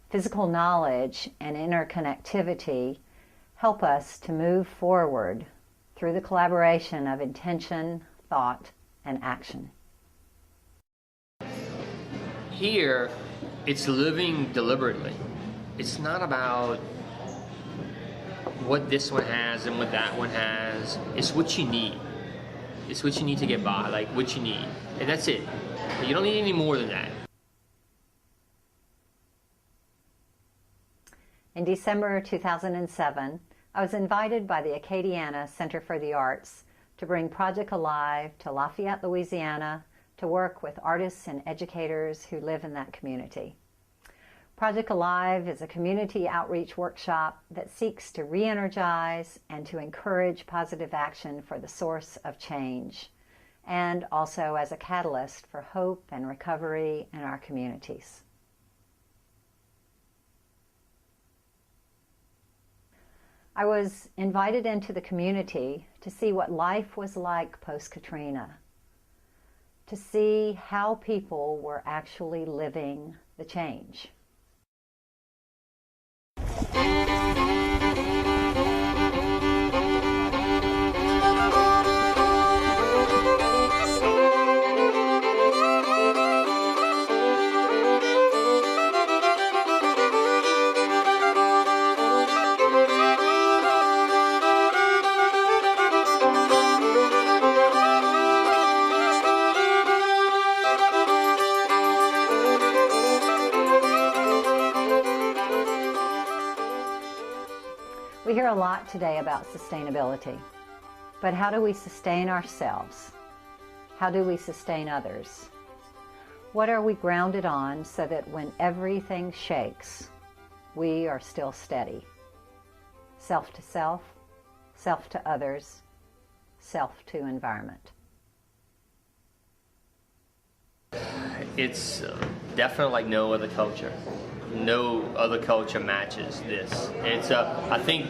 Physical knowledge and interconnectivity help us to move forward through the collaboration of intention, thought, and action. Here, it's living deliberately. It's not about what this one has and what that one has. It's what you need. It's what you need to get by, like what you need. And that's it. You don't need any more than that. In December 2007, I was invited by the Acadiana Center for the Arts to bring Project Alive to Lafayette, Louisiana, to work with artists and educators who live in that community. Project Alive is a community outreach workshop that seeks to re-energize and to encourage positive action for the source of change, and also as a catalyst for hope and recovery in our communities. I was invited into the community to see what life was like post-Katrina, to see how people were actually living the change. We hear a lot today about sustainability, but how do we sustain ourselves? How do we sustain others? What are we grounded on so that when everything shakes, we are still steady? Self to self, self to others, self to environment. It's definitely like no other culture. No other culture matches this. It's I think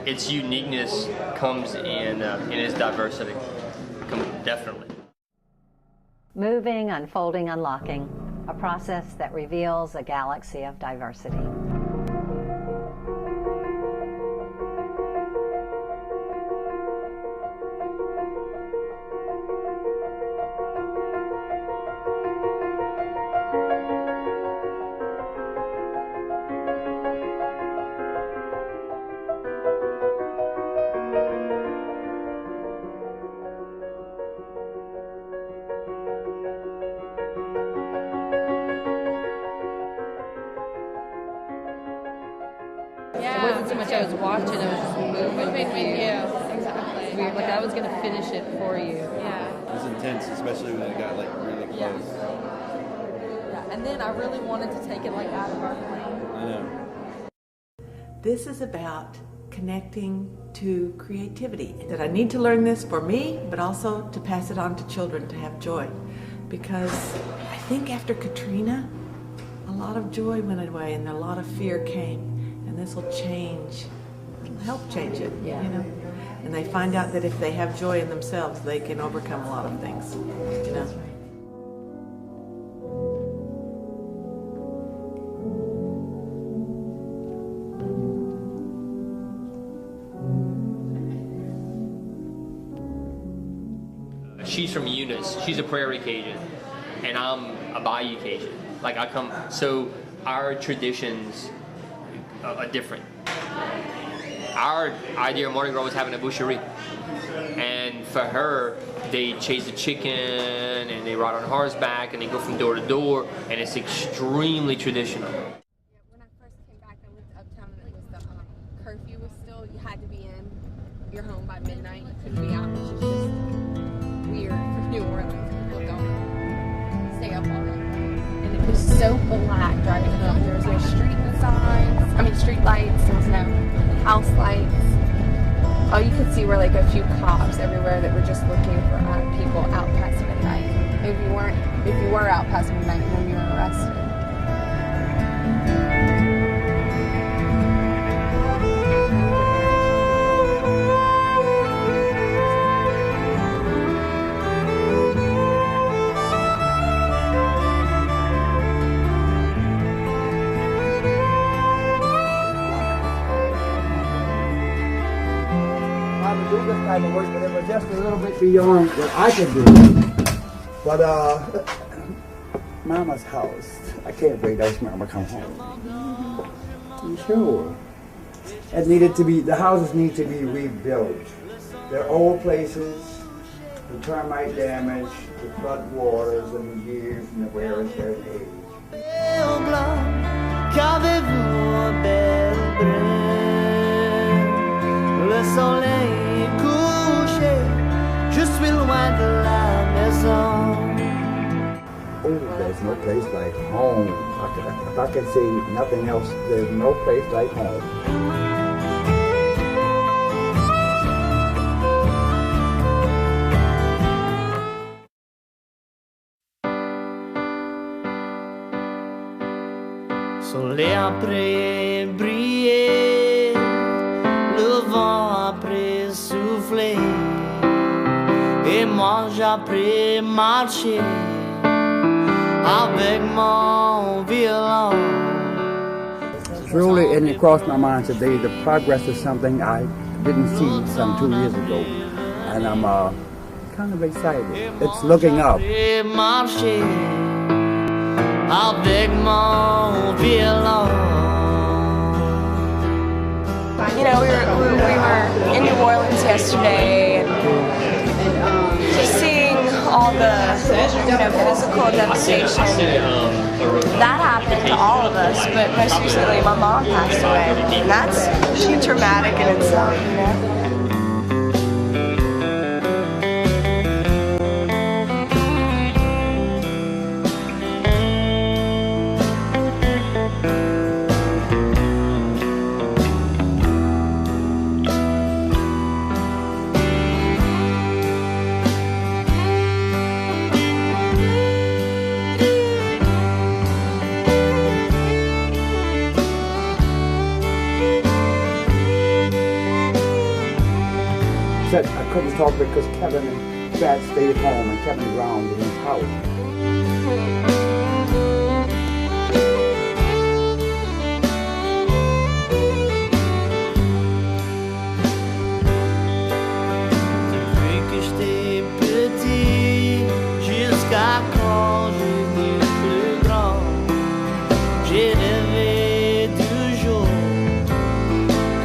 its uniqueness comes in its diversity. Definitely. Moving, unfolding, unlocking, a process that reveals a galaxy of diversity. It wasn't so much I was watching, I was just moving with you. Exactly. Weird, like I was going to finish it for you. Yeah. It was intense, especially when it got like really close. Yeah, and then I really wanted to take it like out of our plane. I know. This is about connecting to creativity. That I need to learn this for me, but also to pass it on to children to have joy. Because I think after Katrina, a lot of joy went away and a lot of fear came. And this will change, it'll help change it, you know. And they find out that if they have joy in themselves, they can overcome a lot of things, you know. She's from Eunice. She's a Prairie Cajun, and I'm a Bayou Cajun. Like I come, so our traditions are different. Our idea of Mardi Gras was having a boucherie, and for her, they chase the chicken and they ride on horseback and they go from door to door, and it's extremely traditional. Yeah, when I first came back, I lived uptown, and it was the curfew was still, you had to be in your home by midnight. You couldn't be out, which is just weird for New Orleans. People don't stay up all night. And it was so black driving home. There was no street signs, street lights, there was no house lights. All you could see were like a few cops everywhere that were just looking for people out past midnight. If you were out past midnight, then you were arrested. type of work, but it was just a little bit beyond what I could do. But Mama's house, I can't wait till Mama come home. You sure? It needed to be, the houses need to be rebuilt. They're old places, the termite damage, the flood waters and the years and the wear and tear and age. Qu'avez-vous un bel brun? Le soleil est couché, je suis loin de la maison. Oh, there's no place like home. If I could say nothing else, there's no place like home. Soleil après briller, le vent après souffler, et moi j'après marcher avec mon violon. Truly, it crossed my mind today. The progress is something I didn't see some 2 years ago, and I'm kind of excited. It's looking up. Marcher avec mon violon. You know, we were in New Orleans yesterday, and just seeing all the physical devastation that happened to all of us. But most recently, my mom passed away, and that's traumatic in itself. You know. I couldn't talk because Kevin and Chad stayed home and Kevin drowned in his house. Depuis que j'étais petit, jusqu'à quand je deviens plus grand, j'ai rêvé du jour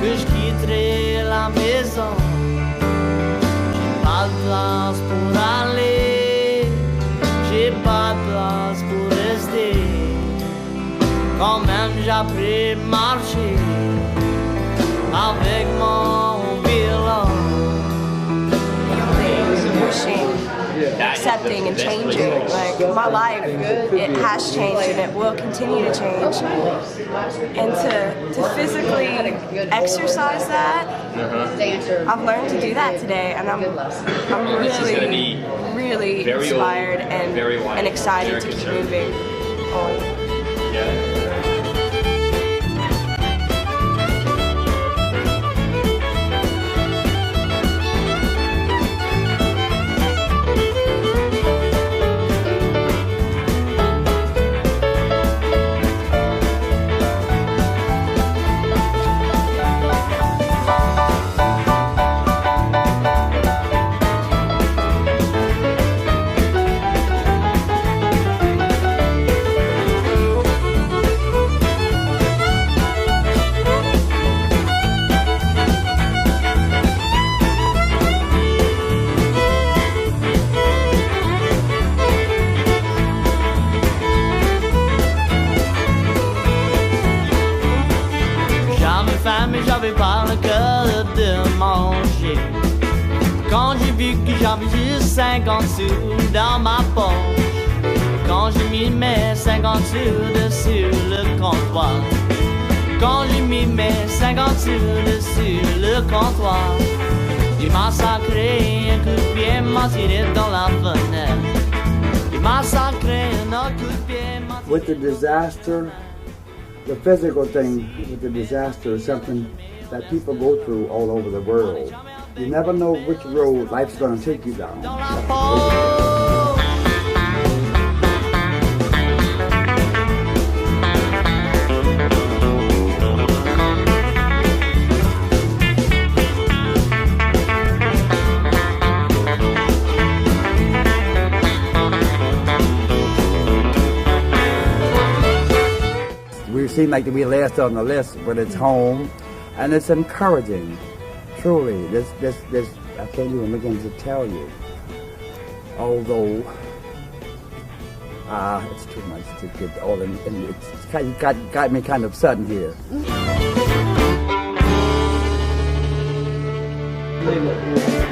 que je quitterai la maison. Pas de place pour aller, j'ai pas de place pour rester. Quand même j'apprends à marcher avec mon violon. Wishing, accepting, and changing. Like my life, it has changed and it will continue to change. And to physically exercise that, I've learned to do that today, and I'm really inspired and excited to keep moving on. Yeah. Mais j'avais pas le cœur de manger. Quand j'ai vu que j'avais juste 50 sous dans ma poche, quand j'ai mis mes 50 sous dessus le comptoir, quand j'ai mis mes 50 sous dessus le comptoir, il m'a sacré un coup de pied, m'a tiré dans la fenêtre. Il m'a sacré un autre coup de pied, m'a tiré. With the disaster, the physical thing with the disaster is something that people go through all over the world. You never know which road life's going to take you down. seem like we last on the list, but it's home, and it's encouraging. Truly, this I can't even begin to tell you. Although it's too much to get all in, and it's kind of got me kind of sudden here. Leave it.